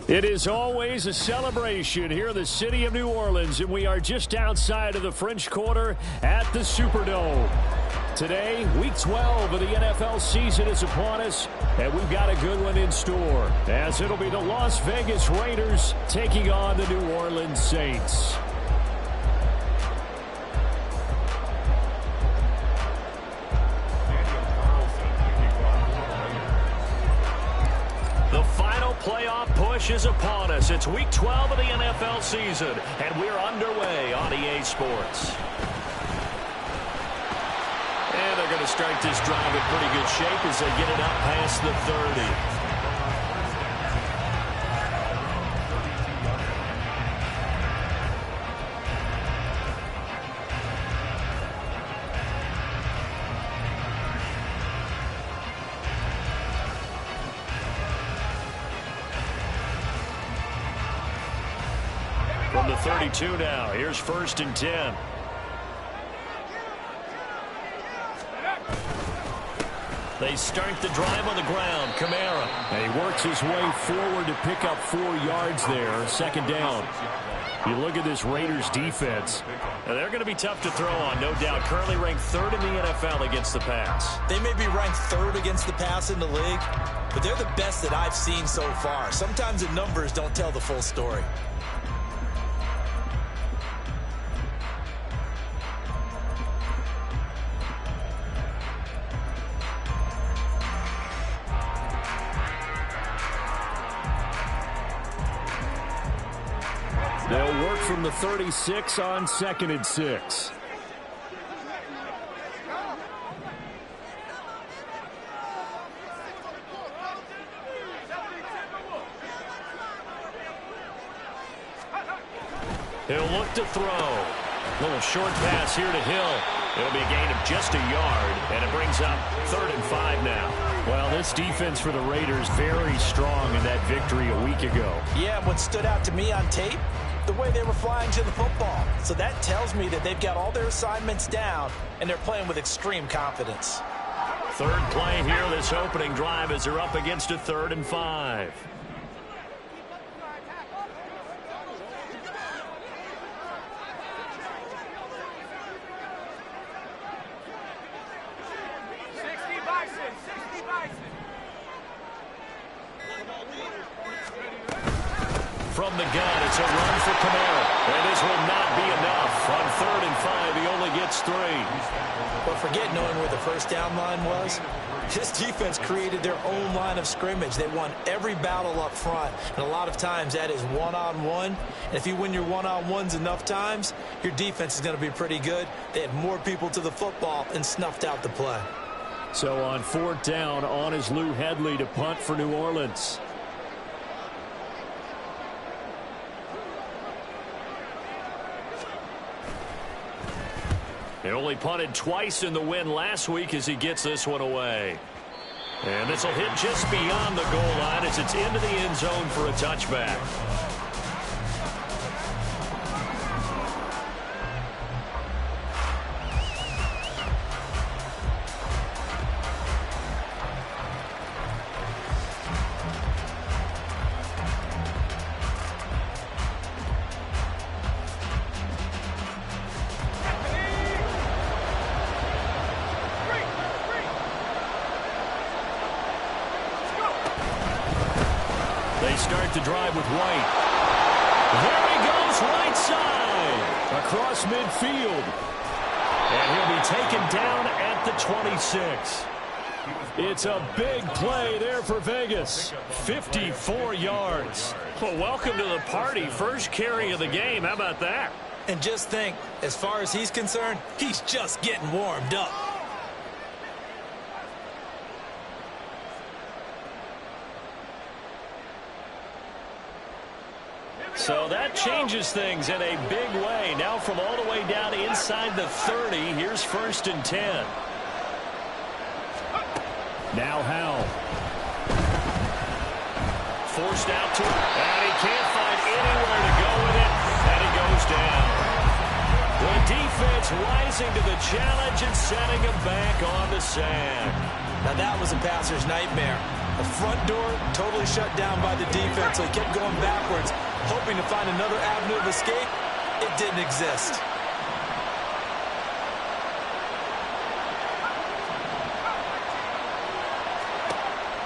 It is always a celebration here in the city of New Orleans, and we are just outside of the French Quarter at the Superdome. Today, Week 12 of the NFL season is upon us, and we've got a good one in store, as it'll be the Las Vegas Raiders taking on the New Orleans Saints. The final playoff push is upon us. It's Week 12 of the NFL season, and we're underway on EA Sports. And they're going to start this drive in pretty good shape as they get it up past the 30. From the 32 now, here's 1st and 10. They start the drive on the ground. Kamara. And he works his way forward to pick up 4 yards there. 2nd down. You look at this Raiders defense. And they're going to be tough to throw on, no doubt. Currently ranked 3rd in the NFL against the pass. They may be ranked 3rd against the pass in the league, but they're the best that I've seen so far. Sometimes the numbers don't tell the full story. They'll work from the 36 on 2nd and 6. He'll look to throw. Little short pass here to Hill. It'll be a gain of just a yard, and it brings up 3rd and 5 now. Well, this defense for the Raiders very strong in that victory a week ago. Yeah, what stood out to me on tape, the way they were flying to the football. So that tells me that they've got all their assignments down, and they're playing with extreme confidence. 3rd play here, this opening drive, as they're up against a 3rd and 5. From the gun, it's a run for Kamara. And this will not be enough. On 3rd and 5, he only gets 3. But forget knowing where the first down line was. This defense created their own line of scrimmage. They won every battle up front. And a lot of times that is one-on-one. And if you win your one-on-ones enough times, your defense is going to be pretty good. They had more people to the football and snuffed out the play. So on 4th down, on is Lou Hedley to punt for New Orleans. He only punted twice in the win last week as he gets this one away. And this will hit just beyond the goal line as it's into the end zone for a touchback. They start the drive with White. There he goes, right side, across midfield. And he'll be taken down at the 26. It's a big play there for Vegas. 54 yards. Well, welcome to the party. First carry of the game. How about that? And just think, as far as he's concerned, he's just getting warmed up. So that changes things in a big way. Now from all the way down inside the 30, here's 1st and 10. Now Howell. Forced out to him, and he can't find anywhere to go with it, and he goes down. The defense rising to the challenge and setting him back on the sand. Now that was a passer's nightmare. The front door totally shut down by the defense, so he kept going backwards, hoping to find another avenue of escape. It didn't exist.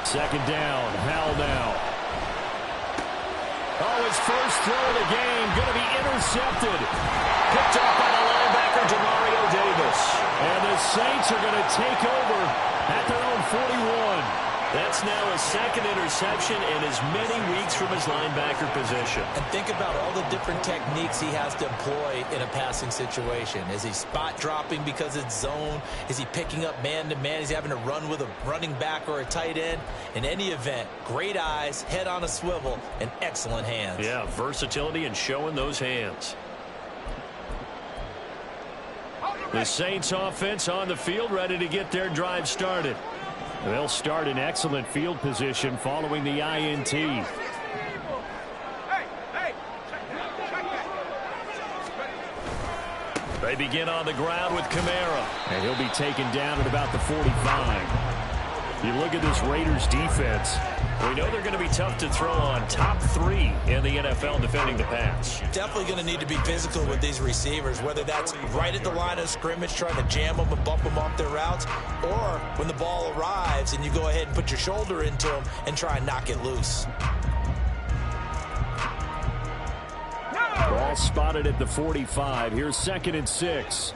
Second down, Howell now. Oh, his first throw of the game going to be intercepted. Picked off by the linebacker, Demario Davis. And the Saints are going to take over at their own 41. That's now his second interception in as many weeks from his linebacker position. And think about all the different techniques he has to employ in a passing situation. Is he spot dropping because it's zone? Is he picking up man-to-man? Is he having to run with a running back or a tight end? In any event, great eyes, head on a swivel, and excellent hands. Yeah, versatility and showing those hands. The Saints offense on the field, ready to get their drive started. They'll start in excellent field position following the INT. They begin on the ground with Kamara, and he'll be taken down at about the 45. You look at this Raiders defense, we know they're going to be tough to throw on. Top 3 in the NFL defending the pass. Definitely going to need to be physical with these receivers, whether that's right at the line of scrimmage trying to jam them and bump them off their routes, or when the ball arrives and you go ahead and put your shoulder into them and try and knock it loose. Ball spotted at the 45. Here's 2nd and 6.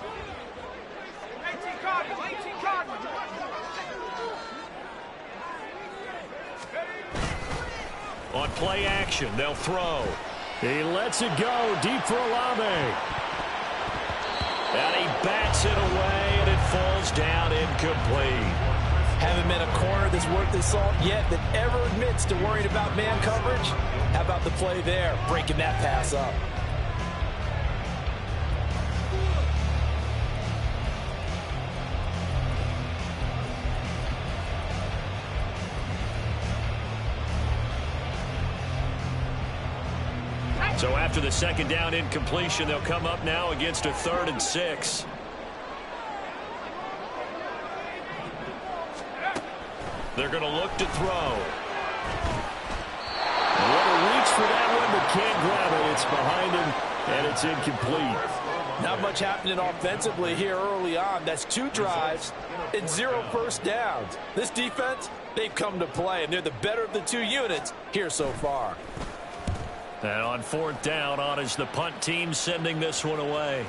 On play action, they'll throw. He lets it go deep for Olave. And he bats it away, and it falls down incomplete. Haven't met a corner that's worth his salt yet that ever admits to worrying about man coverage. How about the play there, breaking that pass up? So after the second down incompletion, they'll come up now against a 3rd and 6. They're going to look to throw. What a reach for that one, but can't grab it. It's behind him, and it's incomplete. Not much happening offensively here early on. That's 2 drives and 0 first downs. This defense, they've come to play, and they're the better of the 2 units here so far. And on 4th down, on is the punt team sending this one away.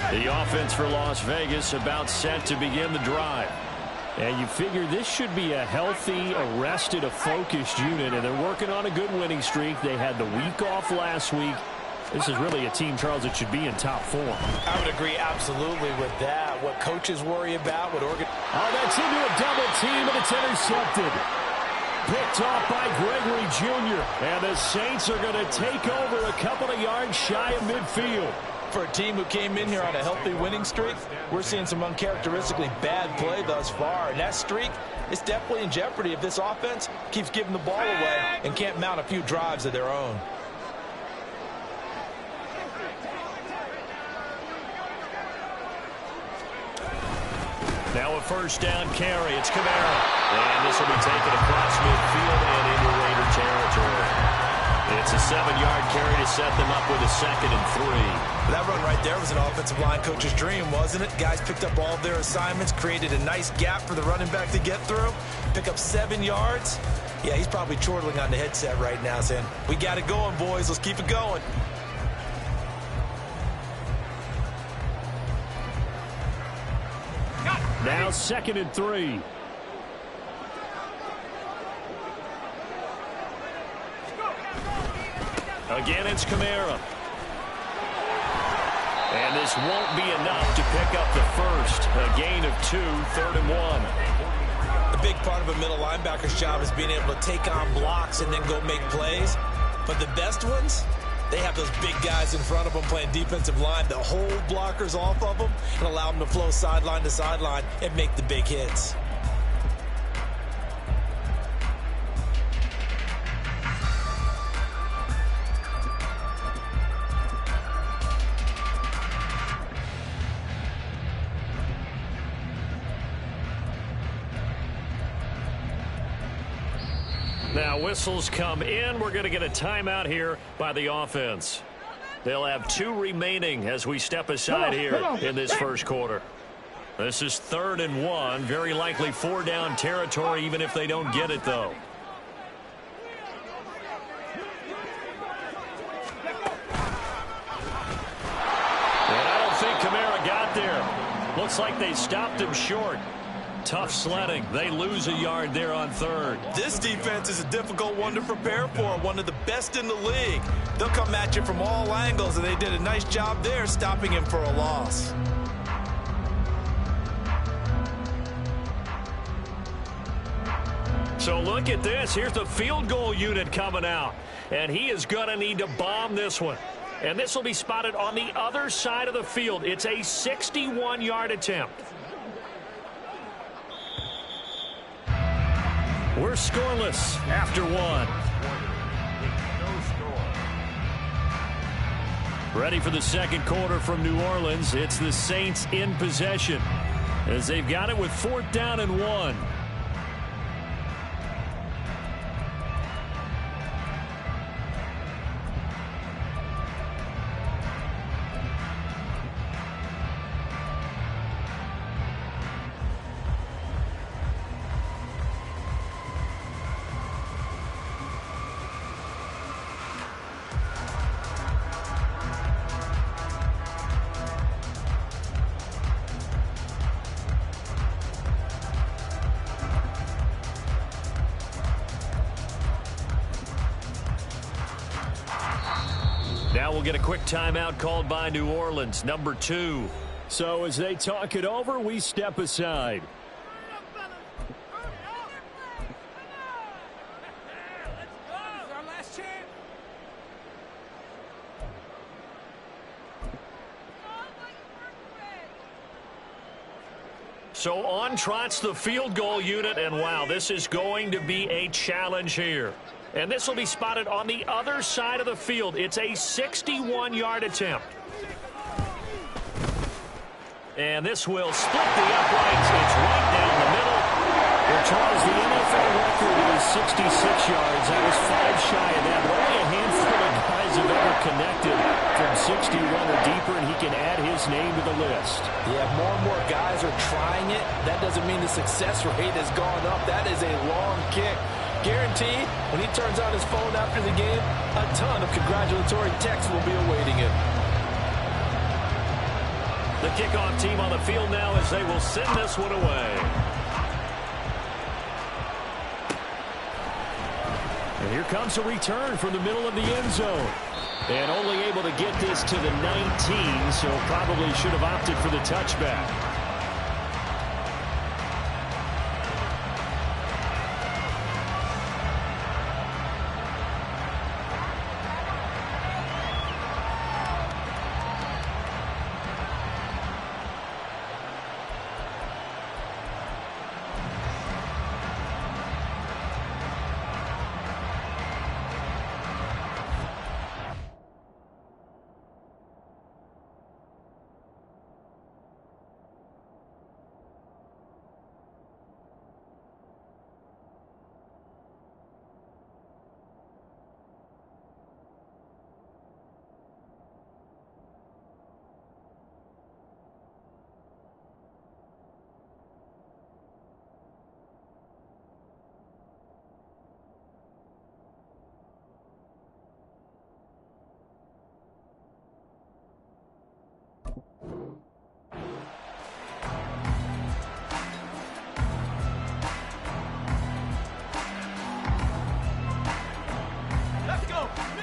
The offense for Las Vegas about set to begin the drive. And you figure this should be a healthy, arrested, a focused unit, and they're working on a good winning streak. They had the week off last week. This is really a team, Charles, that should be in top form. I would agree absolutely with that. What coaches worry about, what Oh, that's into a double team, and it's intercepted. Picked off by Gregory Jr. And the Saints are going to take over a couple of yards shy of midfield. For a team who came in here on a healthy winning streak, we're seeing some uncharacteristically bad play thus far. And that streak is definitely in jeopardy if this offense keeps giving the ball away and can't mount a few drives of their own. Now a first down carry. It's Kamara. And this will be taken across midfield and into Raider territory. It's a 7-yard carry to set them up with a 2nd and 3. That run right there was an offensive line coach's dream, wasn't it? Guys picked up all of their assignments, created a nice gap for the running back to get through, pick up 7 yards. Yeah, he's probably chortling on the headset right now saying, we got it going, boys. Let's keep it going. Now 2nd and 3. Again, it's Kamara. And this won't be enough to pick up the first. A gain of 2, 3rd and 1. A big part of a middle linebacker's job is being able to take on blocks and then go make plays. But the best ones, They have those big guys in front of them playing defensive line to hold blockers off of them and allow them to flow sideline to sideline and make the big hits. Now whistles come in. We're going to get a timeout here by the offense. They'll have 2 remaining as we step aside here in this first quarter. This is 3rd and 1. Very likely 4-down territory even if they don't get it, though. And I don't think Kamara got there. Looks like they stopped him short. Tough sledding. They lose a yard there on 3rd. This defense is a difficult one to prepare for, one of the best in the league. They'll come at you from all angles, and they did a nice job there stopping him for a loss. So look at this. Here's the field goal unit coming out, and he is going to need to bomb this one. And this will be spotted on the other side of the field. It's a 61-yard attempt. We're scoreless after 1. Ready for the second quarter from New Orleans. It's the Saints in possession as they've got it with 4th down and 1. Now we'll get a quick timeout called by New Orleans, number 2. So as they talk it over, we step aside. So on trots the field goal unit, and wow, this is going to be a challenge here. And this will be spotted on the other side of the field. It's a 61-yard attempt. And this will split the uprights. It's right down the middle. Well, Charles, the NFL record is 66 yards. That was 5 shy of that. But only a handful of guys have ever connected from 61 or deeper, and he can add his name to the list. Yeah, more and more guys are trying it. That doesn't mean the success rate has gone up. That is a long kick. Guaranteed, when he turns on his phone after the game, a ton of congratulatory texts will be awaiting him. The kickoff team on the field now as they will send this one away. And here comes a return from the middle of the end zone. And only able to get this to the 19, so probably should have opted for the touchback.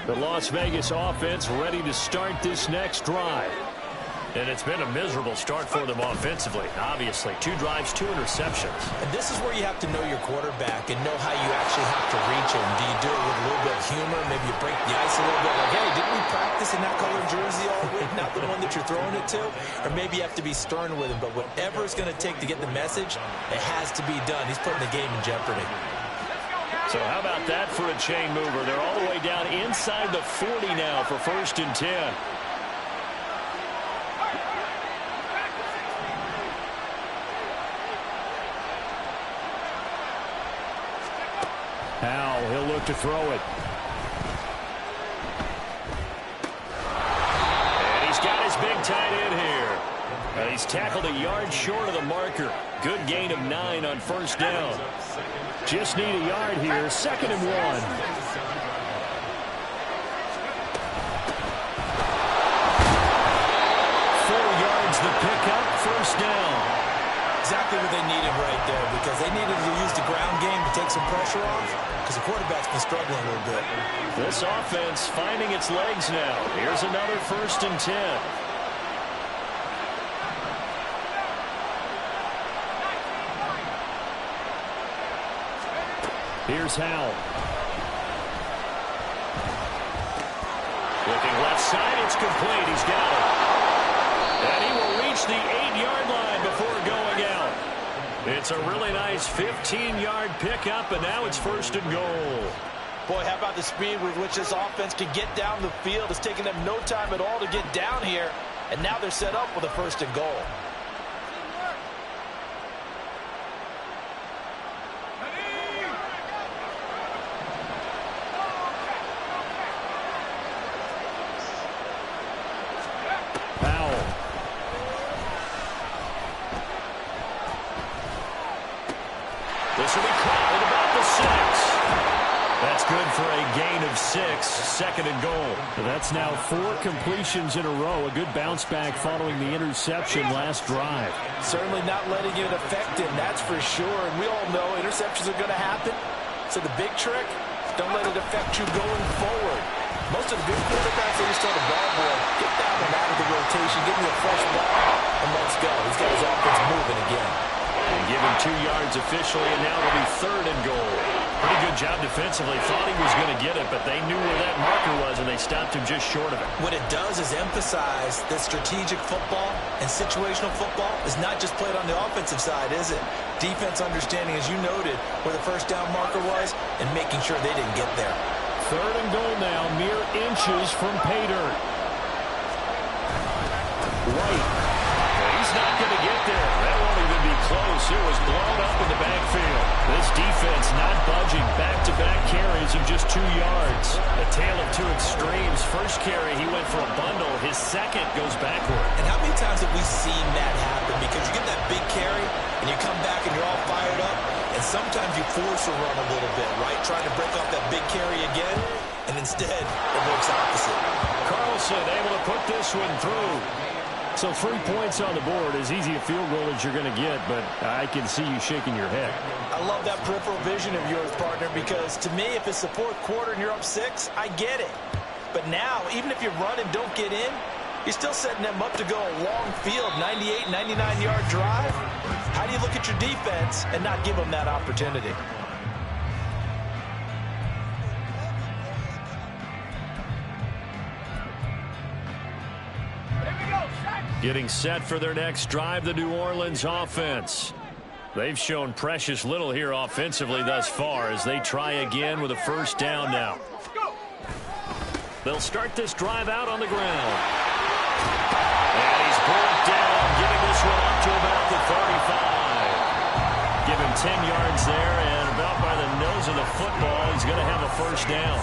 The Las Vegas offense ready to start this next drive. And it's been a miserable start for them offensively, obviously. 2 drives, 2 interceptions. And this is where you have to know your quarterback and know how you actually have to reach him. Do you do it with a little bit of humor? Maybe you break the ice a little bit. Like, hey, didn't we practice in that colored jersey all week? Not the one that you're throwing it to? Or maybe you have to be stern with him. But whatever it's going to take to get the message, it has to be done. He's putting the game in jeopardy. So how about that for a chain mover? They're all the way down inside the 40 now for 1st and 10. Now he'll look to throw it. And he's got his big tight end here. He's tackled a yard short of the marker. Good gain of 9 on 1st down. Just need a yard here. 2nd and 1. 4 yards the pickup. 1st down. Exactly what they needed right there, because they needed to use the ground game to take some pressure off, because the quarterback's been struggling a little bit. This offense finding its legs now. Here's another 1st and 10. Here's Howell. Looking left side, it's complete. He's got it. And he will reach the 8-yard line before going out. It's a really nice 15-yard pickup, and now it's 1st and goal. Boy, how about the speed with which this offense can get down the field? It's taken them no time at all to get down here, and now they're set up with a 1st and goal. This will be caught at about the 6. That's good for a gain of 6. 2nd and goal. That's now 4 completions in a row. A good bounce back following the interception last drive. Certainly not letting it affect him, that's for sure. And we all know interceptions are going to happen. So the big trick, don't let it affect you going forward. Most of the good quarterbacks, they just tell the ball boy, get down and out of the rotation, give me a fresh ball, and let's go. He's got his offense moving again. And give him 2 yards officially, and now it'll be 3rd and goal. Pretty good job defensively. Thought he was going to get it, but they knew where that marker was, and they stopped him just short of it. What it does is emphasize that strategic football and situational football is not just played on the offensive side, is it? Defense understanding, as you noted, where the 1st down marker was and making sure they didn't get there. 3rd and goal now, mere inches from pay dirt. White. He's not going to get there. That won't even be close. It was blown up in the backfield. This defense not budging. Back-to-back carries of just 2 yards. A tale of 2 extremes. First carry, he went for a bundle. His second goes backward. And how many times have we seen that happen? Because you get that big carry, and you come back and you're all fired up, and sometimes you force a run a little bit, right? Trying to break off that big carry again, and instead it works opposite. Carlson able to put this one through. So 3 points on the board, as easy a field goal as you're going to get, but I can see you shaking your head. I love that peripheral vision of yours, partner, because to me, if it's the 4th quarter and you're up 6, I get it. But now, even if you run and don't get in, you're still setting them up to go a long field, 98, 99-yard drive. How do you look at your defense and not give them that opportunity? Getting set for their next drive, the New Orleans offense. They've shown precious little here offensively thus far as they try again with a 1st down now. They'll start this drive out on the ground. And he's brought down, getting this one up to about the 35. Give him 10 yards there, and about by the nose of the football, he's going to have a 1st down.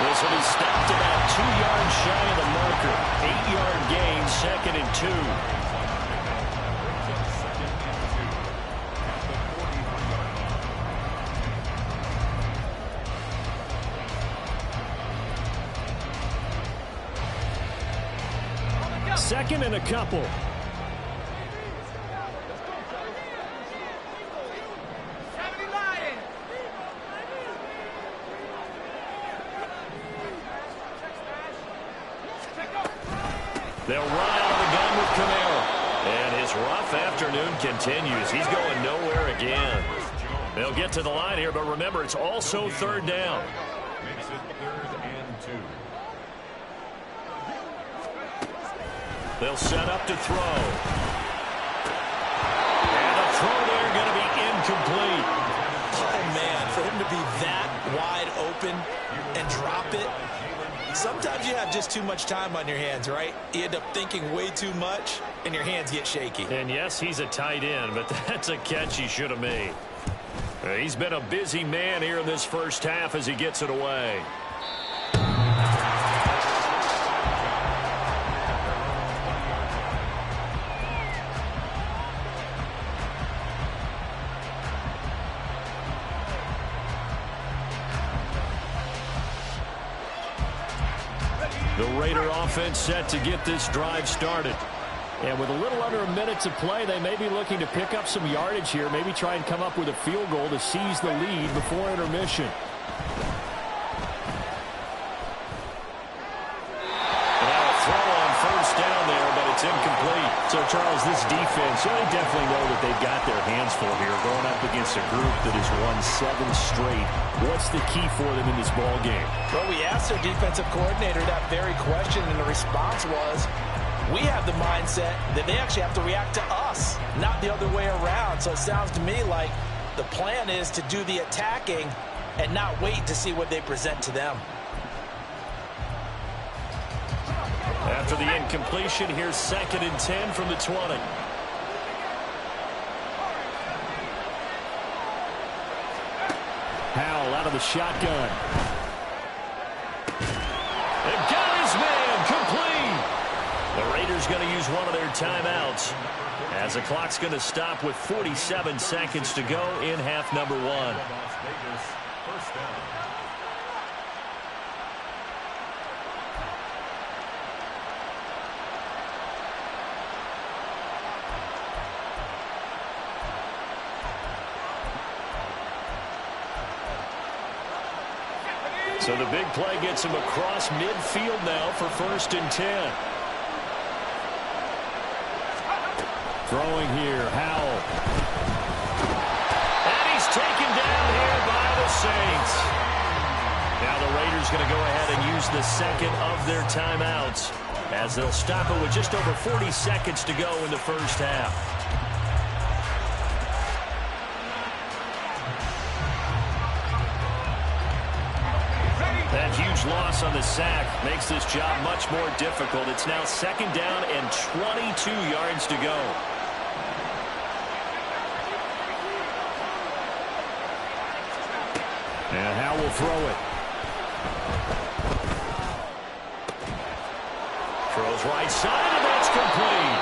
This will be stopped about 2 yards shy of the marker. 8-yard gain, 2nd and 2. 2nd and a couple. They'll run out of the gun with Camaro. And his rough afternoon continues. He's going nowhere again. They'll get to the line here, but remember, it's also 3rd down. Makes it 3rd and 2. They'll set up to throw. And a throw there going to be incomplete. Oh, man, for him to be that wide open and drop it. Sometimes you have just too much time on your hands, right? You end up thinking way too much, and your hands get shaky. And yes, he's a tight end, but that's a catch he should have made. He's been a busy man here in this first half as he gets it away. The Raider offense set to get this drive started. And with a little under a minute to play, they may be looking to pick up some yardage here, maybe try and come up with a field goal to seize the lead before intermission. Now a throw on 1st down there, but it's incomplete. So, Charles, this defense, they definitely know that they've got their hands full here, going up against a group that has won 7 straight. What's the key for them in this ball game? Well, we asked their defensive coordinator that very question, and the response was, we have the mindset that they actually have to react to us, not the other way around. So it sounds to me like the plan is to do the attacking and not wait to see what they present to them. After the incompletion, here's 2nd and 10 from the 20. Howell out of the shotgun. And got his man complete. The Raiders going to use one of their timeouts as the clock's going to stop with 47 seconds to go in half number 1. Las Vegas, 1st down. So the big play gets him across midfield now for 1st and 10. Throwing here, Howell. And he's taken down here by the Saints. Now the Raiders going to go ahead and use the 2nd of their timeouts as they'll stop it with just over 40 seconds to go in the first half. That huge loss on the sack makes this job much more difficult. It's now 2nd down and 22 yards to go. And Howell will throw it. Throws right side, and that's complete.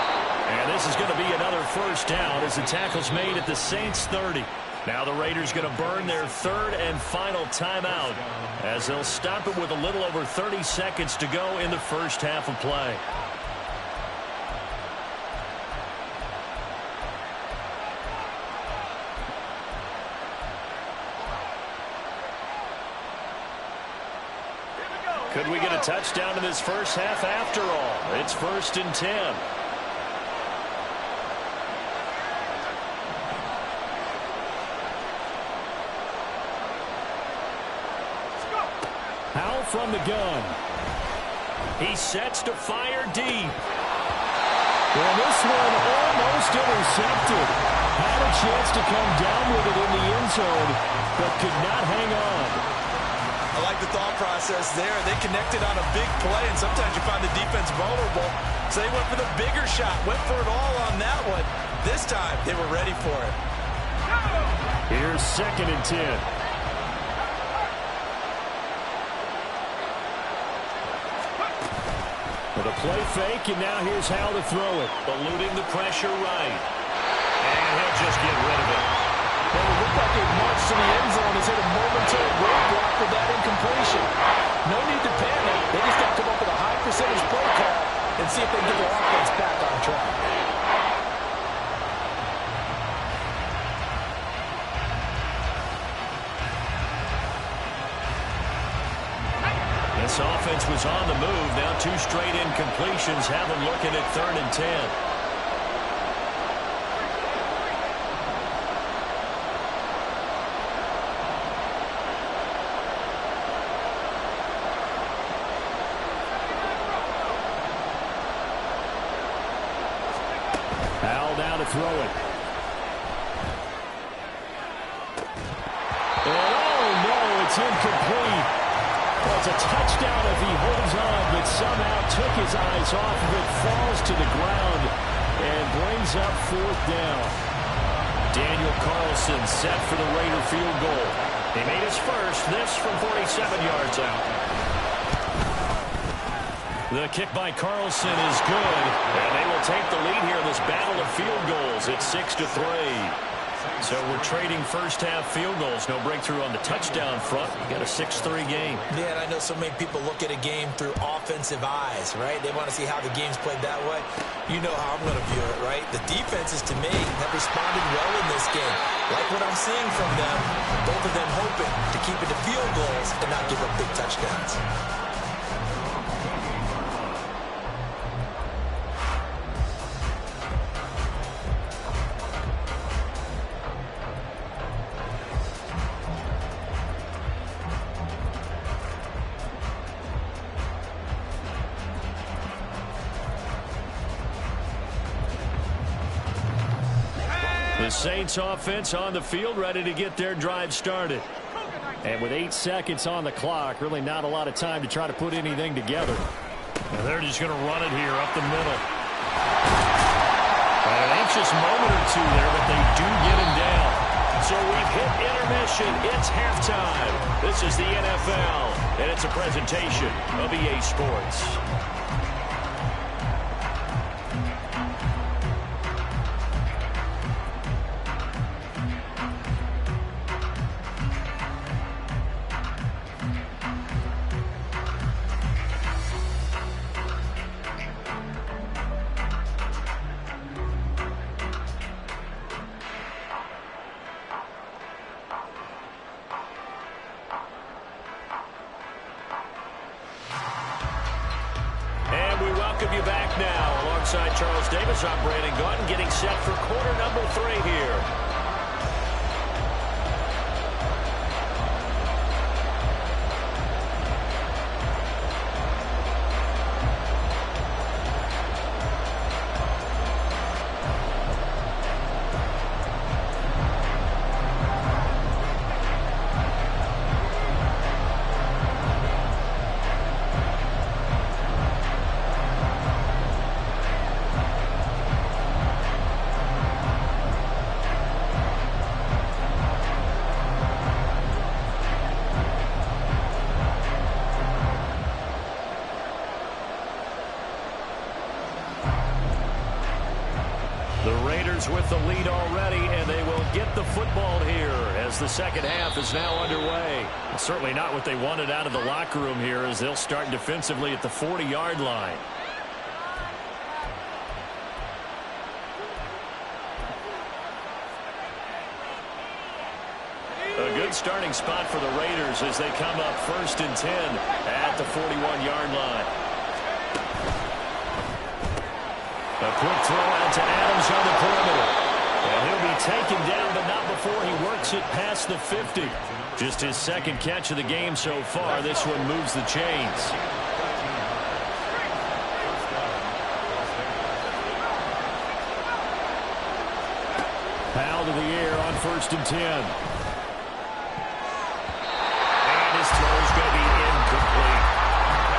And this is going to be another 1st down as the tackle's made at the Saints' 30. Now the Raiders going to burn their 3rd and final timeout as they'll stop it with a little over 30 seconds to go in the first half of play. Could we get a touchdown in this first half after all? It's 1st and 10. Howell from the gun. He sets to fire deep. Well, this one almost intercepted. Had a chance to come down with it in the end zone, but could not hang on. I like the thought process there. They connected on a big play, and sometimes you find the defense vulnerable. So they went for the bigger shot, went for it all on that one. This time, they were ready for it. Here's 2nd and 10. With a play fake, and now here's how to throw it. Eluding the pressure right. And he'll just get rid of it. Well, it looked like it marched to the end zone. Has hit a momentary roadblock with that incompletion. No need to panic. They just got to come up with a high percentage play call and see if they can get their offense back on track. This offense was on the move. Now 2 straight incompletions have them looking at 3rd and 10. To throw it. And oh no, it's incomplete. Well, it's a touchdown if he holds on, but somehow took his eyes off of it, falls to the ground, and brings up 4th down. Daniel Carlson set for the Raider field goal. He made his first, this from 47 yards out. The kick by Carlson is good, and they will take the lead here in this battle of field goals. It's 6-3. So we're trading first-half field goals. No breakthrough on the touchdown front. We got a 6-3 game. Yeah, and I know so many people look at a game through offensive eyes, right? They want to see how the game's played that way. You know how I'm going to view it, right? The defenses, to me, have responded well in this game. Like what I'm seeing from them, both of them hoping to keep it to field goals and not give up big touchdowns. The Saints offense on the field, ready to get their drive started. And with 8 seconds on the clock, really not a lot of time to try to put anything together. And they're just going to run it here up the middle. And an anxious moment or two there, but they do get him down. So we've hit intermission. It's halftime. This is the NFL, and it's a presentation of EA Sports. Welcome you back now. Alongside Charles Davis, I'm Brandon Gaudin, getting set for quarter number 3 here. With the lead already, and they will get the football here as the second half is now underway. Certainly not what they wanted out of the locker room here, as they'll start defensively at the 40-yard line. A good starting spot for the Raiders as they come up 1st and 10 at the 41-yard line. A quick throw out to Adams on the perimeter. And he'll be taken down, but not before he works it past the 50. Just his second catch of the game so far. This one moves the chains. Powell to the air on 1st and 10. And his throw is going to be incomplete.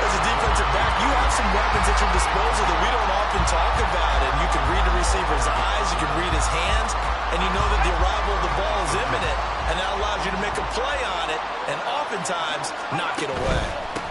As a defensive back, you have some weapons at your disposal that we don't often talk about. And you can read the receiver's eyes, you can read his hands, and you know that the arrival of the ball is imminent, and that allows you to make a play on it and oftentimes knock it away.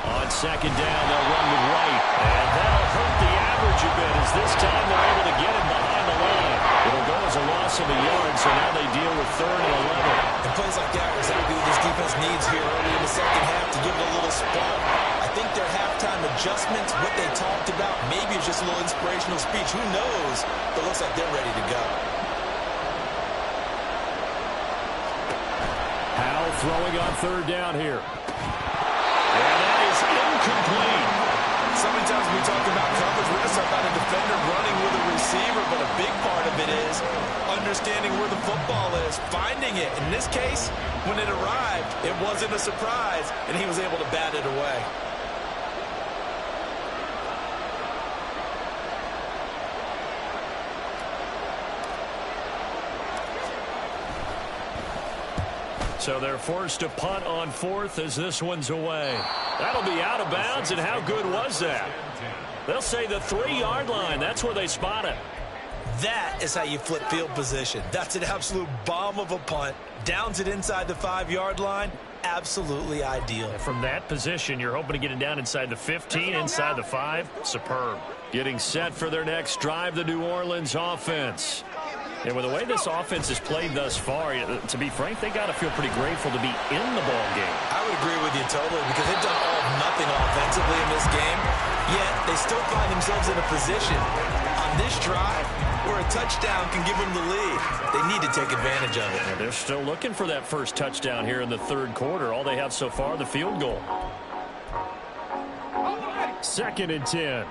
On 2nd down, they'll run with White, and that'll hurt the average a bit as this time they're able to get him behind the line. It'll go as a loss of a yard, so now they deal with 3rd and 11. And plays like that are exactly what this defense needs here early in the second half to give it a little spark. I think their halftime adjustments, what they talked about, maybe it's just a little inspirational speech. Who knows? But it looks like they're ready to go. Howell throwing on third down here. And that is incomplete. So many times when we talk about coverage, we're just talking about a defender running with a receiver, but a big part of it is understanding where the football is, finding it. In this case, when it arrived, it wasn't a surprise, and he was able to bat it away. So they're forced to punt on fourth as this one's away. That'll be out of bounds, and how good was that? They'll say the 3-yard line. That's where they spot it. That is how you flip field position. That's an absolute bomb of a punt. Downs it inside the 5-yard line. Absolutely ideal. From that position, you're hoping to get it down inside the 15, inside the 5. Superb. Getting set for their next drive, the New Orleans offense. And with the way this offense has played thus far, to be frank, they got to feel pretty grateful to be in the ball game. I would agree with you totally because they've done all of nothing offensively in this game, yet they still find themselves in a position on this drive where a touchdown can give them the lead. They need to take advantage of it. And they're still looking for that first touchdown here in the third quarter. All they have so far, the field goal. 2nd and 10.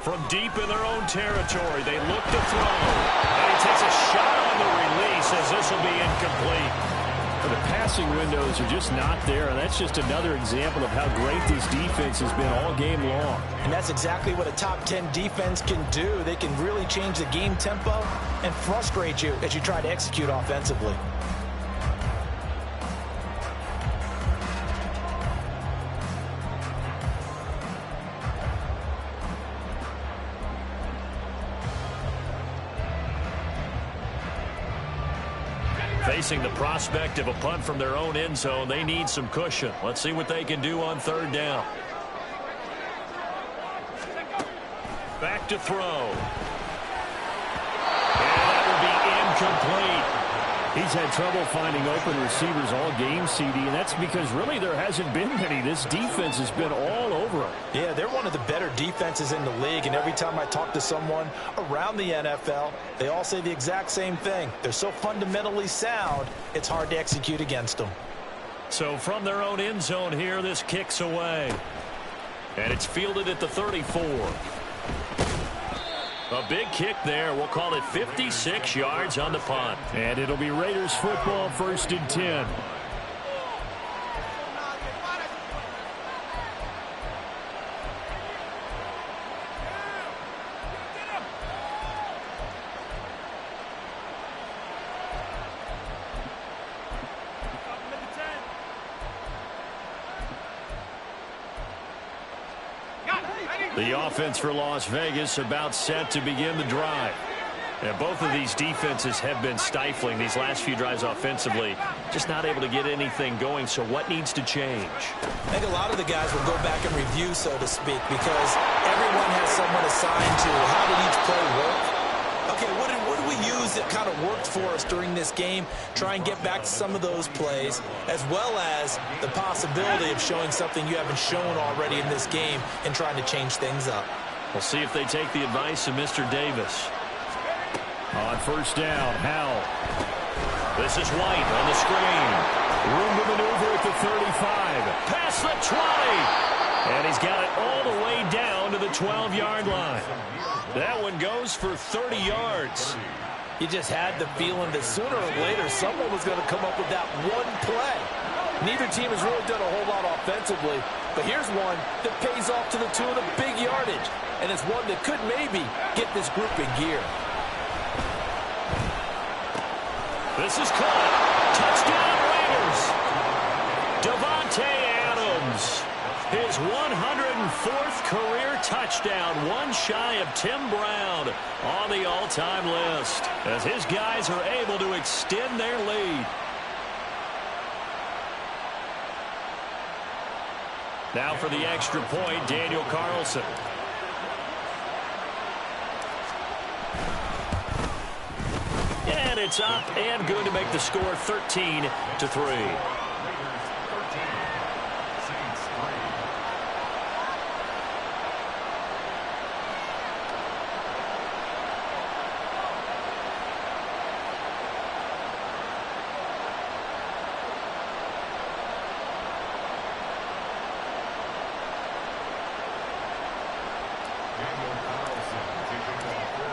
From deep in their own territory, they look to throw. And he takes a shot on the release as this will be incomplete. The passing windows are just not there, and that's just another example of how great this defense has been all game long. And that's exactly what a top 10 defense can do. They can really change the game tempo and frustrate you as you try to execute offensively. Facing the prospect of a punt from their own end zone, they need some cushion. Let's see what they can do on third down. Back to throw. And that will be incomplete. He's had trouble finding open receivers all game, CD, and that's because really there hasn't been many. This defense has been all over him. Yeah, they're one of the better defenses in the league, and every time I talk to someone around the NFL, they all say the exact same thing. They're so fundamentally sound, it's hard to execute against them. So from their own end zone here, this kicks away. And it's fielded at the 34. A big kick there. We'll call it 56 yards on the punt. And it'll be Raiders football, 1st and 10. The offense for Las Vegas about set to begin the drive. And both of these defenses have been stifling these last few drives offensively. Just not able to get anything going, so what needs to change? I think a lot of the guys will go back and review, so to speak, because everyone has someone assigned to how did each play work. Okay, what did we use that kind of worked for us during this game? Try and get back to some of those plays, as well as the possibility of showing something you haven't shown already in this game and trying to change things up. We'll see if they take the advice of Mr. Davis. On first down, Howell. This is White on the screen. Room to maneuver at the 35. Past the 20. And he's got it all the way down to the 12-yard line. That one goes for 30 yards. You just had the feeling that sooner or later someone was going to come up with that one play. Neither team has really done a whole lot offensively, but here's one that pays off to the tune of big yardage, and it's one that could maybe get this group in gear. This is caught. Touchdown Raiders. Devontae Adams. His 104th career touchdown, one shy of Tim Brown on the all-time list, as his guys are able to extend their lead. Now for the extra point, Daniel Carlson. And and it's up and good to make the score 13-3.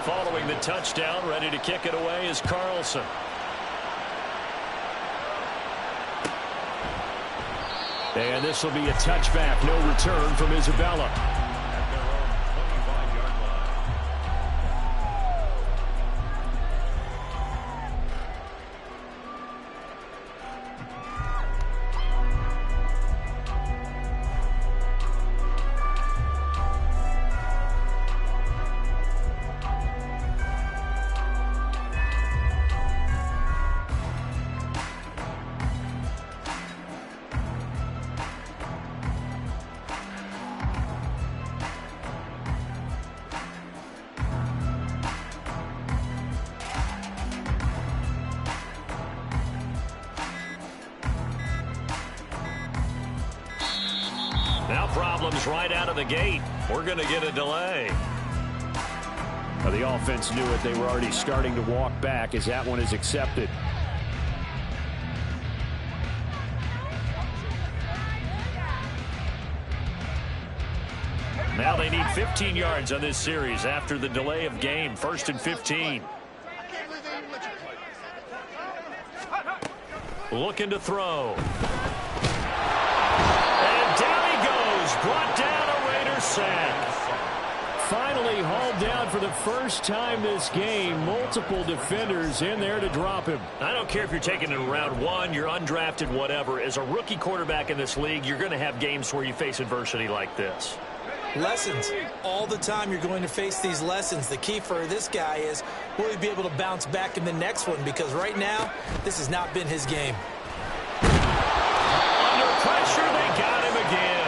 Following the touchdown, ready to kick it away is Carlson. And this will be a touchback. No return from Isabella. Now problems right out of the gate. We're going to get a delay. Well, the offense knew it. They were already starting to walk back as that one is accepted. Now they need 15 yards on this series after the delay of game. 1st and 15. Looking to throw. Brought down a Raider sack. Finally hauled down for the first time this game. Multiple defenders in there to drop him. I don't care if you're taking it in round 1, you're undrafted, whatever. As a rookie quarterback in this league, you're going to have games where you face adversity like this. Lessons. All the time you're going to face these lessons. The key for this guy is, will he be able to bounce back in the next one? Because right now, this has not been his game. Under pressure, they got him again.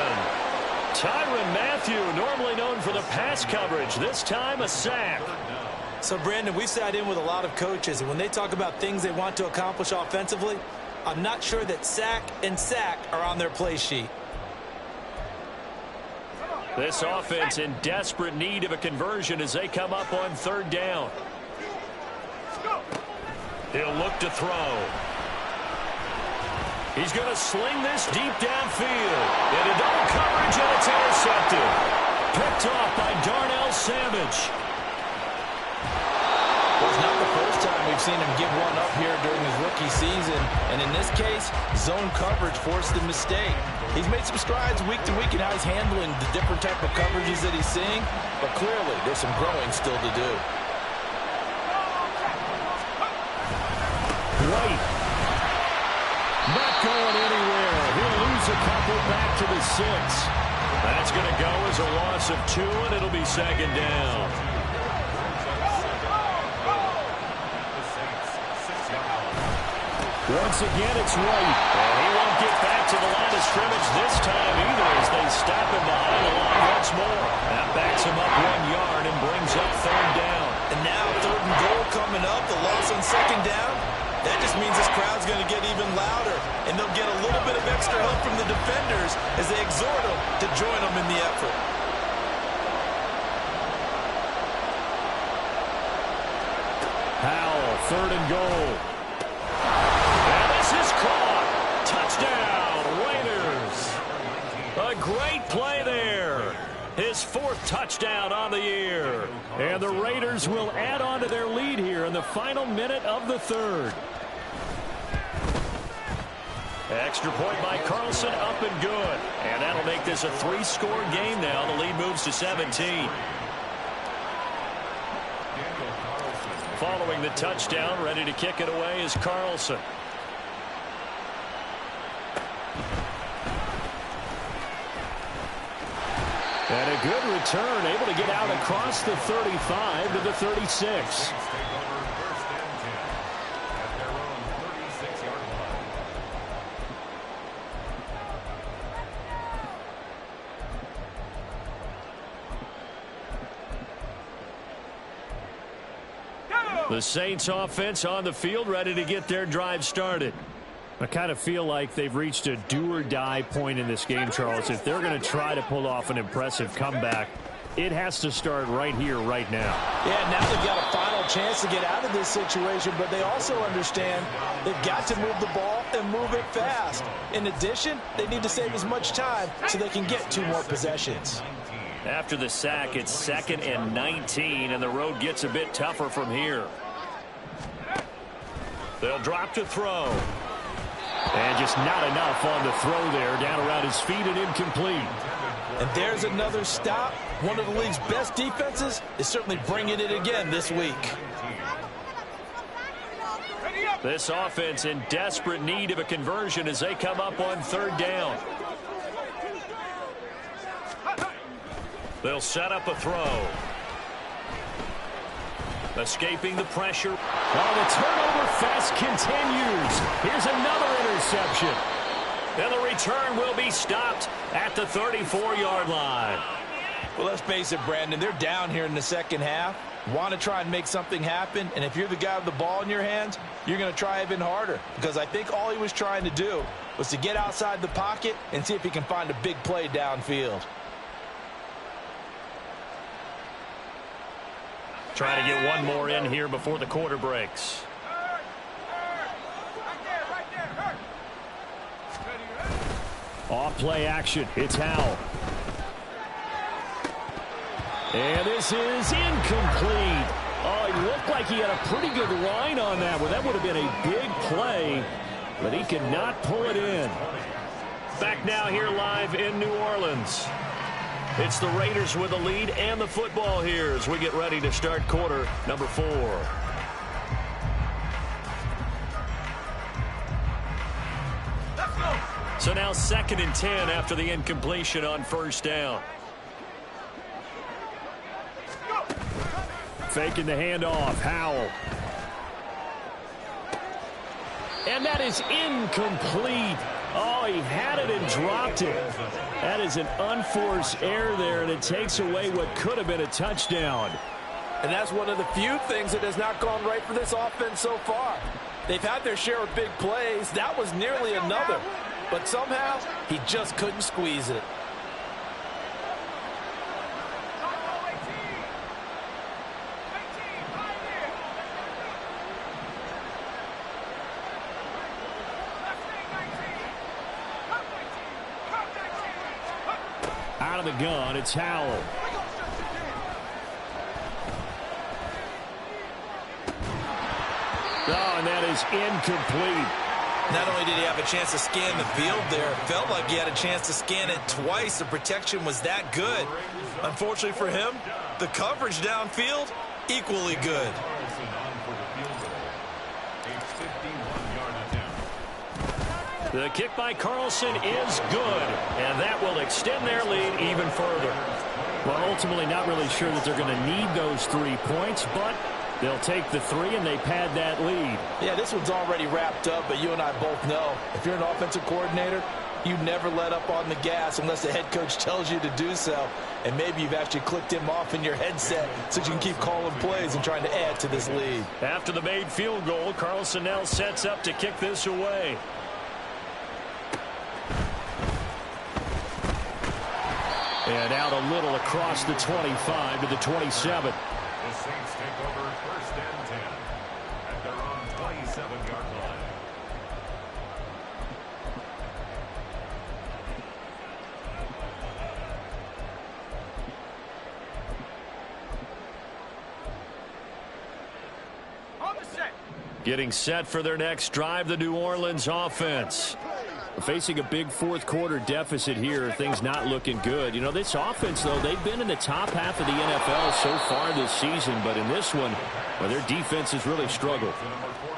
Tyrann Mathieu, normally known for the pass coverage, this time a sack. So, Brandon, we sat in with a lot of coaches, and when they talk about things they want to accomplish offensively, I'm not sure that sack and sack are on their play sheet. This offense in desperate need of a conversion as they come up on 3rd down. He'll look to throw. He's going to sling this deep downfield. Into double coverage, and it's intercepted. Picked off by Darnell Savage. Well, it's not the first time we've seen him give one up here during his rookie season. And in this case, zone coverage forced the mistake. He's made some strides week to week in how he's handling the different type of coverages that he's seeing. But clearly, there's some growing still to do. White. Not going anywhere. He'll lose a couple back to the 6. That's going to go as a loss of 2, and it'll be 2nd down. Once again, it's White. And he won't get back to the line of scrimmage this time either as they stop him behind the line once more. That backs him up 1 yard and brings up 3rd down. And now 3rd and goal coming up. The loss on 2nd down. That just means this crowd's going to get even louder, and they'll get a little bit of extra help from the defenders as they exhort them to join them in the effort. Powell, 3rd and goal. And this is caught. Touchdown, Raiders. A great play there. His 4th touchdown on the year. And the Raiders will add on to their lead here in the final minute of the 3rd. Extra point by Carlson, up and good. And that'll make this a 3-score game now. The lead moves to 17. Following the touchdown, ready to kick it away is Carlson. And a good return, able to get out across the 35 to the 36. Go! The Saints offense on the field, ready to get their drive started. I kind of feel like they've reached a do-or-die point in this game, Charles. If they're going to try to pull off an impressive comeback, it has to start right here, right now. Yeah, now they've got a final chance to get out of this situation, but they also understand they've got to move the ball and move it fast. In addition, they need to save as much time so they can get 2 more possessions. After the sack, it's 2nd and 19, and the road gets a bit tougher from here. They'll drop to throw. And just not enough on the throw there. Down around his feet and incomplete. And there's another stop. One of the league's best defenses is certainly bringing it again this week. This offense in desperate need of a conversion as they come up on 3rd down. They'll set up a throw. Escaping the pressure. While the turnover fest continues. Here's another interception. And the return will be stopped at the 34-yard line. Well, let's face it, Brandon. They're down here in the second half. Want to try and make something happen. And if you're the guy with the ball in your hands, you're going to try even harder. Because I think all he was trying to do was to get outside the pocket and see if he can find a big play downfield. Trying to get one more in here before the quarter breaks. Off play action. It's Howell. And this is incomplete. Oh, he looked like he had a pretty good line on that one. That would have been a big play, but he could not pull it in. Back now here live in New Orleans. It's the Raiders with the lead and the football here as we get ready to start quarter number 4. So now 2nd and 10 after the incompletion on 1st down. Faking the handoff. Howell. And that is incomplete. Oh, he had it and dropped it. That is an unforced error there, and it takes away what could have been a touchdown. And that's one of the few things that has not gone right for this offense so far. They've had their share of big plays. That was nearly another. But somehow, he just couldn't squeeze it. Out of the gun, it's Howell. Oh, and that is incomplete. Not only did he have a chance to scan the field there, it felt like he had a chance to scan it twice. The protection was that good. Unfortunately for him, the coverage downfield, equally good. The kick by Carlson is good, and that will extend their lead even further. Well, ultimately not really sure that they're going to need those 3 points, but they'll take the 3 and they pad that lead. Yeah, this one's already wrapped up, but you and I both know if you're an offensive coordinator, you never let up on the gas unless the head coach tells you to do so. And maybe you've actually clicked him off in your headset so you can keep calling plays and trying to add to this lead. After the made field goal, Carlson now sets up to kick this away. And out a little across the 25 to the 27. The Saints take over 1st and 10 at their own 27-yard line. Getting set for their next drive, the New Orleans offense. Facing a big 4th quarter deficit here, things not looking good. You know, this offense, though, they've been in the top half of the NFL so far this season, but in this one, well, their defense has really struggled.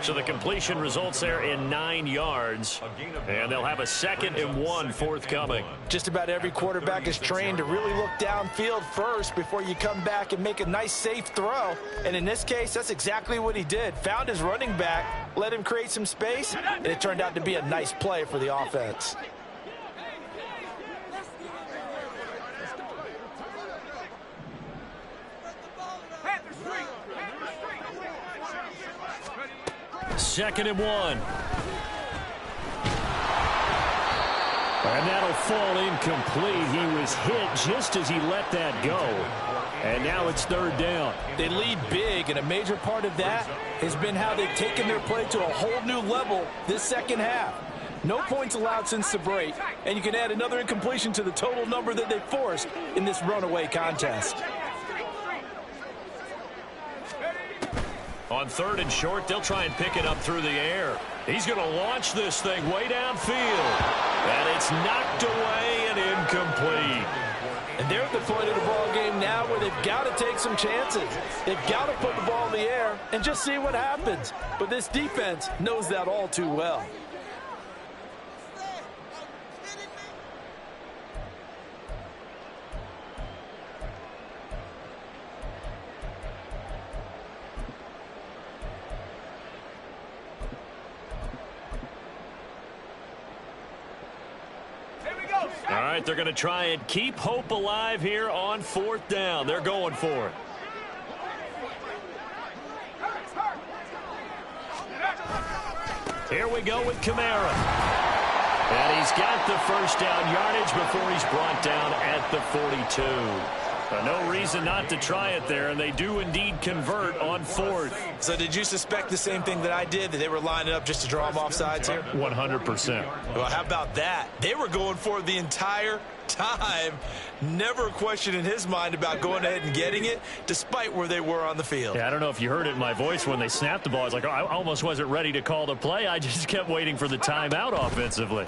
So the completion results there in 9 yards, and they'll have a 2nd and 1 forthcoming. Just about every quarterback is trained to really look downfield first before you come back and make a nice, safe throw. And in this case, that's exactly what he did. Found his running back, let him create some space, and it turned out to be a nice play for the offense. 2nd and 1. And that'll fall incomplete. He was hit just as he let that go. And now it's 3rd down. They lead big, and a major part of that has been how they've taken their play to a whole new level this second half. No points allowed since the break, and you can add another incompletion to the total number that they forced in this runaway contest. On 3rd and short, they'll try and pick it up through the air. He's going to launch this thing way downfield. And it's knocked away and incomplete. And they're at the point of the ball game now where they've got to take some chances. They've got to put the ball in the air and just see what happens. But this defense knows that all too well. All right, they're going to try and keep hope alive here on 4th down. They're going for it. Here we go with Kamara. And he's got the 1st down yardage before he's brought down at the 42. No reason not to try it there, and they do indeed convert on 4th. So did you suspect the same thing that I did, that they were lining up just to draw them off sides here? 100%. Well, how about that? They were going for it the entire time. Never a question in his mind about going ahead and getting it, despite where they were on the field. Yeah, I don't know if you heard it in my voice when they snapped the ball. I was like, oh, I almost wasn't ready to call the play. I just kept waiting for the timeout offensively.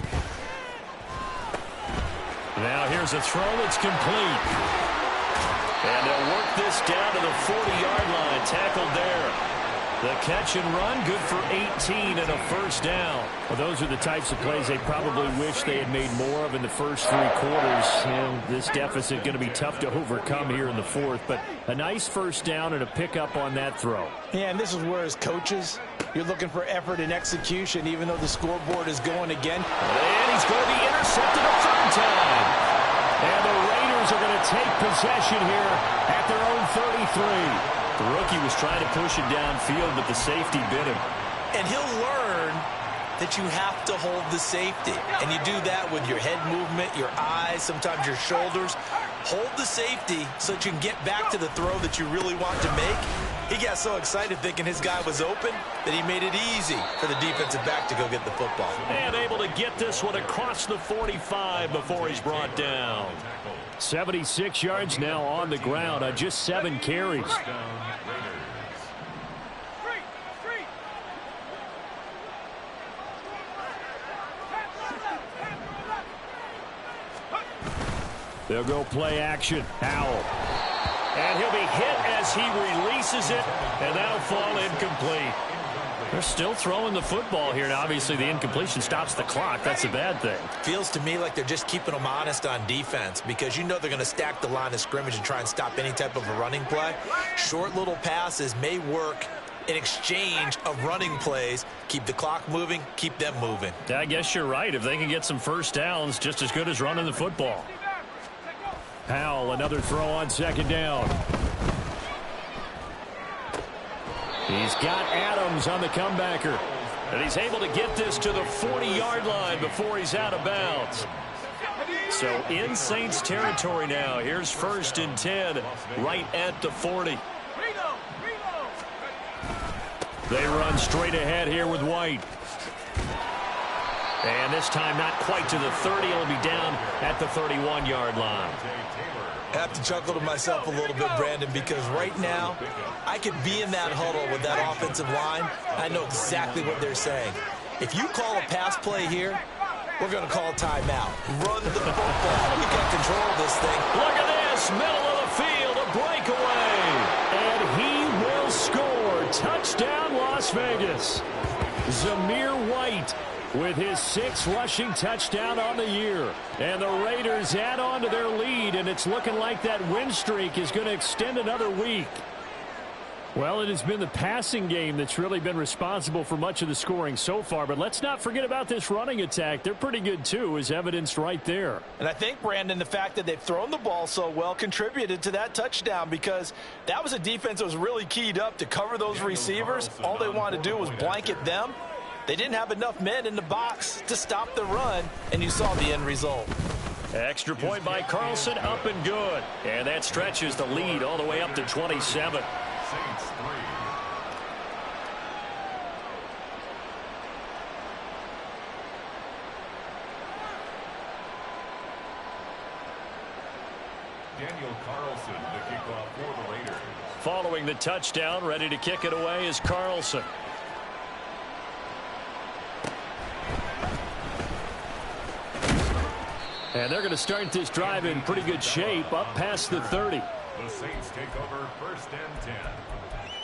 Now here's a throw that's complete. And they'll work this down to the 40-yard line. Tackled there. The catch and run, good for 18 and a 1st down. Well, those are the types of plays they probably wish they had made more of in the first 3 quarters. And this deficit going to be tough to overcome here in the 4th. But a nice 1st down and a pickup on that throw. Yeah, and this is where, as coaches, you're looking for effort and execution, even though the scoreboard is going again. And he's going to be intercepted a 3rd time. And the Raiders are going to take possession here at their own 33. The rookie was trying to push it downfield, but the safety bit him. And he'll learn that you have to hold the safety. And you do that with your head movement, your eyes, sometimes your shoulders. Hold the safety so that you can get back to the throw that you really want to make. He got so excited thinking his guy was open that he made it easy for the defensive back to go get the football. And able to get this one across the 45 before he's brought down. 76 yards now on the ground on just 7 carries. They'll go play action. Howell. And he'll be hit as he releases it, and that'll fall incomplete. They're still throwing the football here. Now, obviously, the incompletion stops the clock. That's a bad thing. Feels to me like they're just keeping them honest on defense, because you know they're going to stack the line of scrimmage and try and stop any type of a running play. Short little passes may work in exchange of running plays. Keep the clock moving, keep them moving. I guess you're right. If they can get some 1st downs, just as good as running the football. Howell, another throw on 2nd down. He's got Adams on the comebacker. And he's able to get this to the 40-yard line before he's out of bounds. So in Saints territory now. Here's 1st and 10 right at the 40. They run straight ahead here with White. And this time not quite to the 30. It'll be down at the 31-yard line. I have to chuckle to myself a little bit, Brandon, because right now I could be in that huddle with that offensive line. I know exactly what they're saying. If you call a pass play here, we're going to call timeout. Run the football. We got control of this thing. Look at this. Middle of the field, a breakaway. And he will score. Touchdown, Las Vegas. Zamir White with his 6th rushing touchdown on the year. And the Raiders add on to their lead, and it's looking like that win streak is going to extend another week. Well, it has been the passing game that's really been responsible for much of the scoring so far. But let's not forget about this running attack. They're pretty good, too, as evidenced right there. And I think, Brandon, the fact that they've thrown the ball so well contributed to that touchdown, because that was a defense that was really keyed up to cover those receivers. All they wanted to do was blanket them. They didn't have enough men in the box to stop the run, and you saw the end result. Extra point by Carlson, up and good. And that stretches the lead all the way up to 27. Saints 3. Daniel Carlson, the kickoff for the Raiders. Following the touchdown, ready to kick it away is Carlson. And they're going to start this drive in pretty good shape, up past the 30. The Saints take over 1st and 10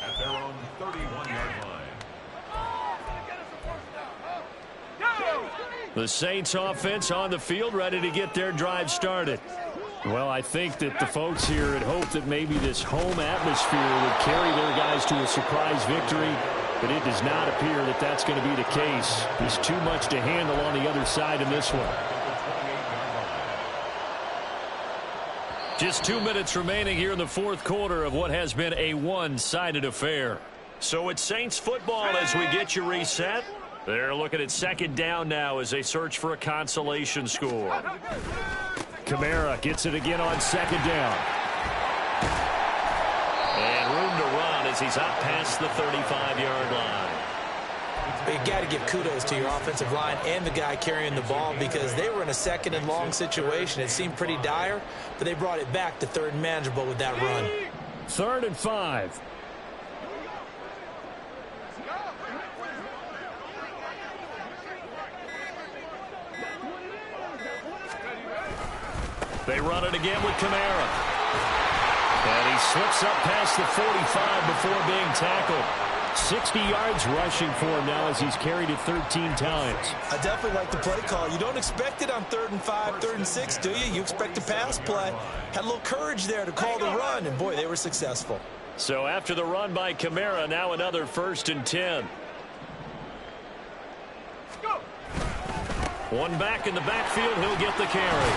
at their own 31-yard line. The Saints offense on the field, ready to get their drive started. Well, I think that the folks here had hoped that maybe this home atmosphere would carry their guys to a surprise victory, but it does not appear that that's going to be the case. There's too much to handle on the other side in this one. Just 2 minutes remaining here in the fourth quarter of what has been a one-sided affair. So it's Saints football as we get you reset. They're looking at second down now as they search for a consolation score. Kamara gets it again on second down. And room to run as he's up past the 35-yard line. But you got to give kudos to your offensive line and the guy carrying the ball, because they were in a second and long situation. It seemed pretty dire, but they brought it back to third and manageable with that run. 3rd and 5. They run it again with Kamara. And he slips up past the 45 before being tackled. 60 yards rushing for him now as he's carried it 13 times. I definitely like the play call. You don't expect it on 3rd and 5, 3rd and 6, do you? You expect a pass play. Had a little courage there to call the run, and boy, they were successful. So after the run by Kamara, now another 1st and 10. One back in the backfield, he'll get the carry.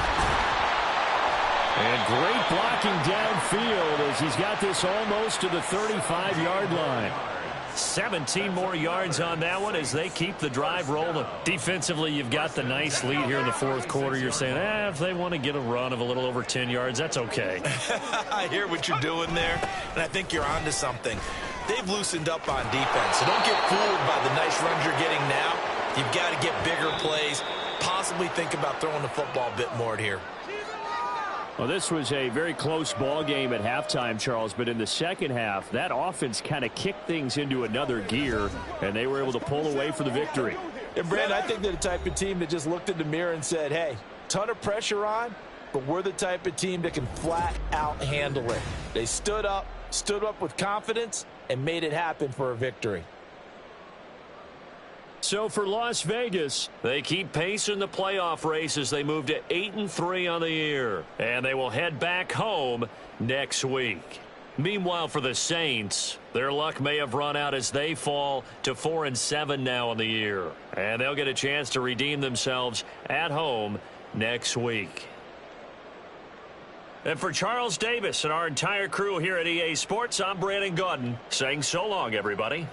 And great blocking downfield as he's got this almost to the 35-yard line. 17 more yards on that one as they keep the drive rolling. Defensively, you've got the nice lead here in the fourth quarter. You're saying, if they want to get a run of a little over 10 yards, that's okay. I hear what you're doing there, and I think you're onto something. They've loosened up on defense, so don't get fooled by the nice runs you're getting now. You've got to get bigger plays, possibly think about throwing the football a bit more here. Well, this was a very close ball game at halftime, Charles, but in the second half, that offense kind of kicked things into another gear, and they were able to pull away for the victory. And, Brandon, I think they're the type of team that just looked in the mirror and said, hey, ton of pressure on, but we're the type of team that can flat out handle it. They stood up with confidence, and made it happen for a victory. So for Las Vegas, they keep pace in the playoff race as they move to 8-3 on the year. And they will head back home next week. Meanwhile, for the Saints, their luck may have run out as they fall to 4-7 now on the year. And they'll get a chance to redeem themselves at home next week. And for Charles Davis and our entire crew here at EA Sports, I'm Brandon Gaudin saying so long, everybody.